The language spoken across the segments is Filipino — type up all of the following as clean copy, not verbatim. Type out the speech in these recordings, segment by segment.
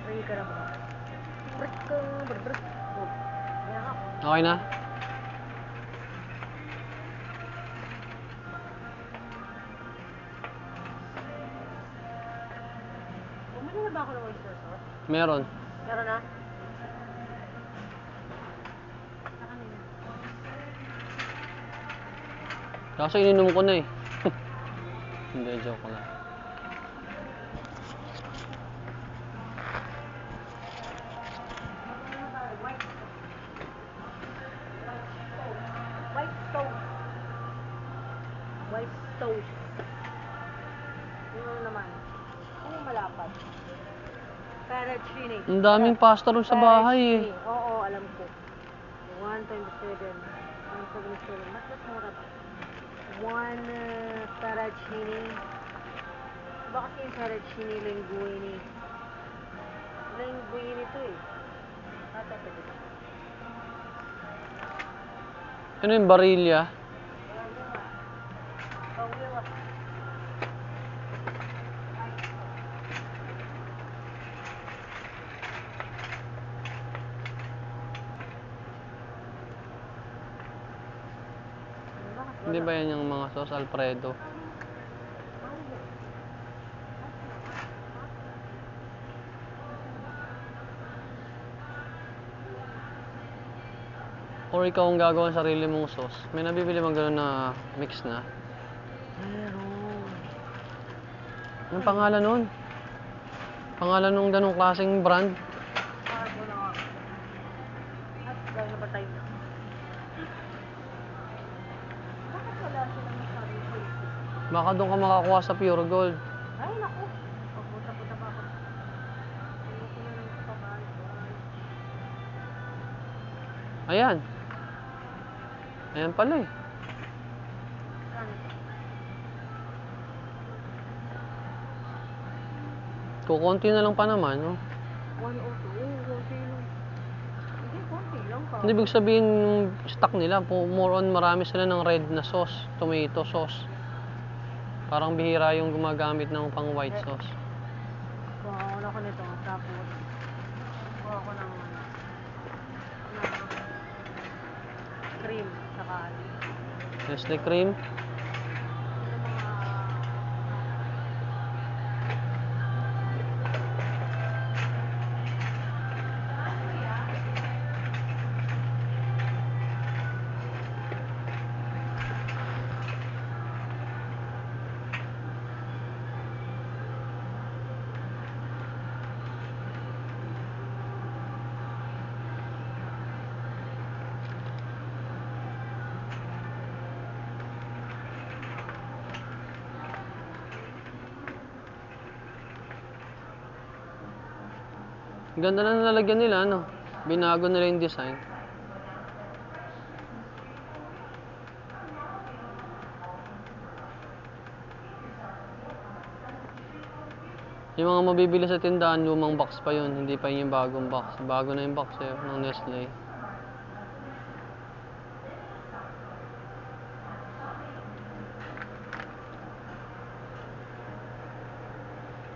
Free ka na ba? Okay na? Bumili na ba ako ng oyster sauce? Meron. Meron na? Kaso ininom ko na eh. Hindi, joke lang. White toast. Ano naman? Ano yung malapad? Fettuccine. Ang daming pasta ron sa bahay eh. Oo, alam ko. 127. 177. Mas mura ba? 1 fettuccine. Diba kasi yung fettuccine linguine? Linguine ito eh. Ito. Ano yung barilya? Hindi ba yan yung mga sauce Alfredo? Or ikaw ang gagawa ng sarili mong sauce? May nabibili bang gano'n na mix na? Meron. Anong pangalan nun? Pangalan nung ganong klaseng brand? Carbonara. At dahil na ba tayo na? Bakit wala silang masyadong choices? Baka doon ka makakuha sa Pure Gold. Ay, naku. Pagpunta-punta pa ako. Ayoko na ng pabay-bay. Ayan. Ayan pala eh. Ano? Kukunti na lang pa naman, no? 102. Oo, konti lang. Hindi, konti lang ka. Hindi, ibig sabihin yung stock nila, more on marami sila ng red na sauce, tomato sauce. Parang bihira yung gumagamit ng pang white sauce. Kuha ko nito. Tapos, kuha ko ng cream. Saka Nestle cream. Ganda na nalagyan nila, no? Binago nila yung design. Yung mga mabibili sa tindahan, lumang box pa yun. Hindi pa yun yung bagong box. Bago na yung box eh, ng Nestle.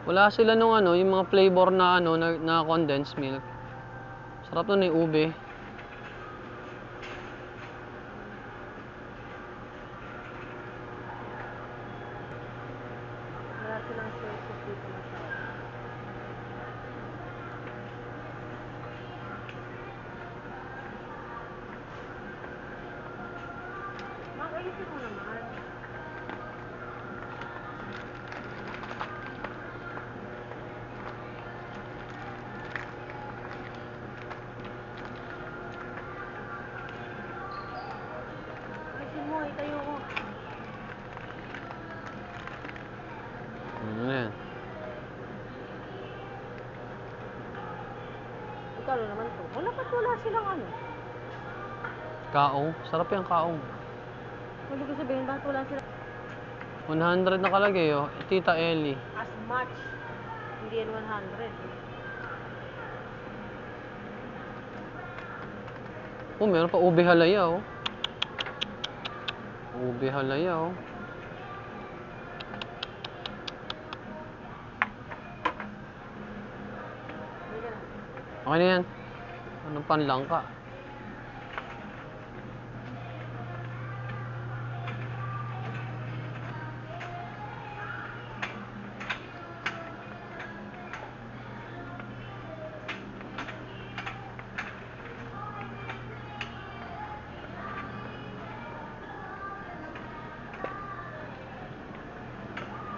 Wala sila nung ano, yung mga flavor na ano, na condensed milk. Sarap nun eh, ube. wala silang choices dito masyado. Mag-ayusin mo naman. Ayusin mo, itayo ko. Ano yan? Ikalo naman to. Wala silang ano. Kaong. Sarap yung kaong. Ibig ko sabihin, bakit wala sila 100 nakalagay, oh. Tita Ellie. as much? Hindi yan 100. Oh, meron pa ube halaya, oh. Ube halaya, oh. Hindi ka na. Okay na yan. Anong panlangka?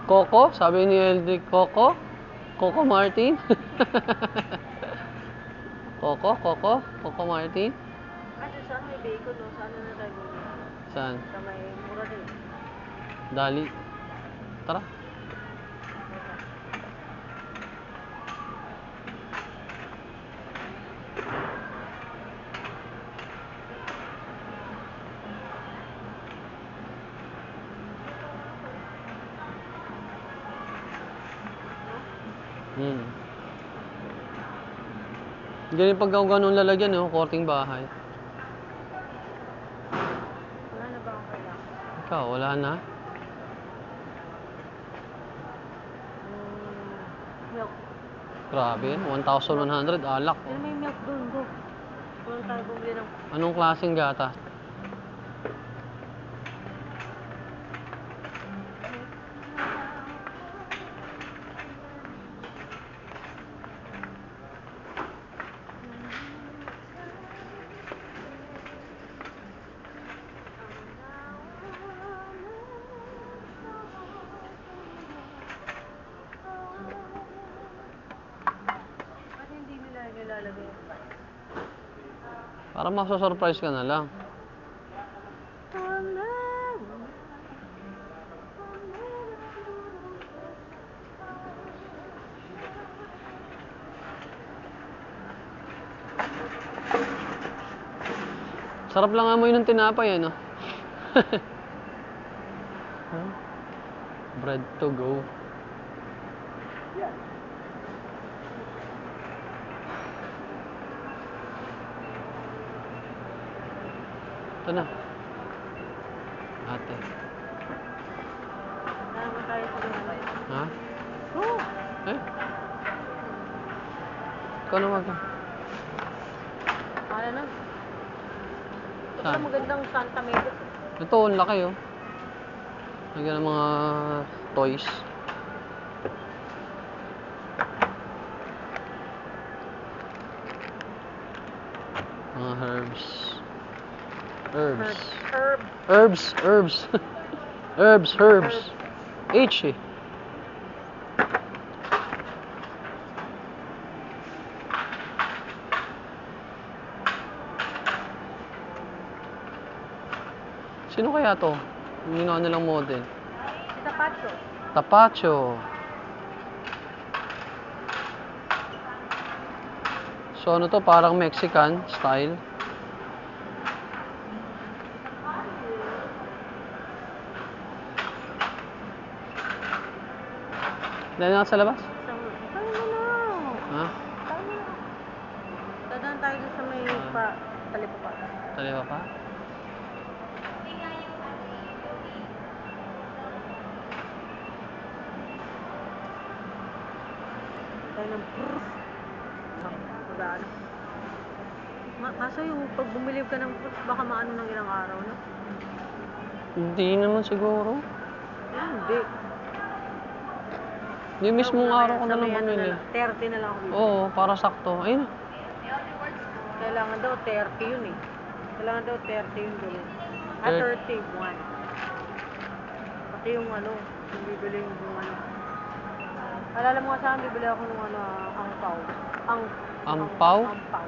Coco? Sabi ni Eldrick, Coco? Coco Martin? Coco Martin? Kasi saan may bacon, no? Saan na tayo bumili? Saan? Sa may mura rin. Dali. Tara. Hmm. Ganyan pag ganun lalagyan, oh, korting bahay. Wala na ba ang kailangan? Ikaw, wala na? Milk. Grabe, 1,100, alak, Pero oh. may milk doon, go. Kung tayo bumili ng... Anong klaseng gata? Ba't hindi nila nilalagay yung spice? Para masasurprise ka na lang. Sarap lang amoy ng tinapay, ano? Huh? Bread to go. Ito na. Ate. Saan mo tayo sa mga Ha? Oh! Eh? Ikaw na wag. Ano na? Ito Saan? magandang Santa Mesa. Ito, ang laki, oh. Lagyan ng mga toys. Mga herbs. Herbs. Herb. Herbs. Herbs. H, eh. Sino kaya to? Yung ginawa nilang model. Si Tapacho. Tapacho. So ano to? Parang Mexican style. Dahil na sa labas? Tayo mo na. Ha? Tayo mo na. Dadaan tayo dun sa may talipa pa. Taliwa pa? Tayo ng proof. Magano. Kaso yung pag bumili ka ng fruits, baka maano ng ilang araw, no? Hindi naman siguro. Hindi. Yung mismong araw ko na lang bumili. 30 na lang ako bibili. Oo, para sakto. Ayun. Kailangan daw 30 yun eh. Kailangan daw 30 yun gawin. 31. Pati yung ano, yung bibili yung ano. Alala mo nga sa akin, bibili ako ng ano, angpaw. Angpaw? Angpaw.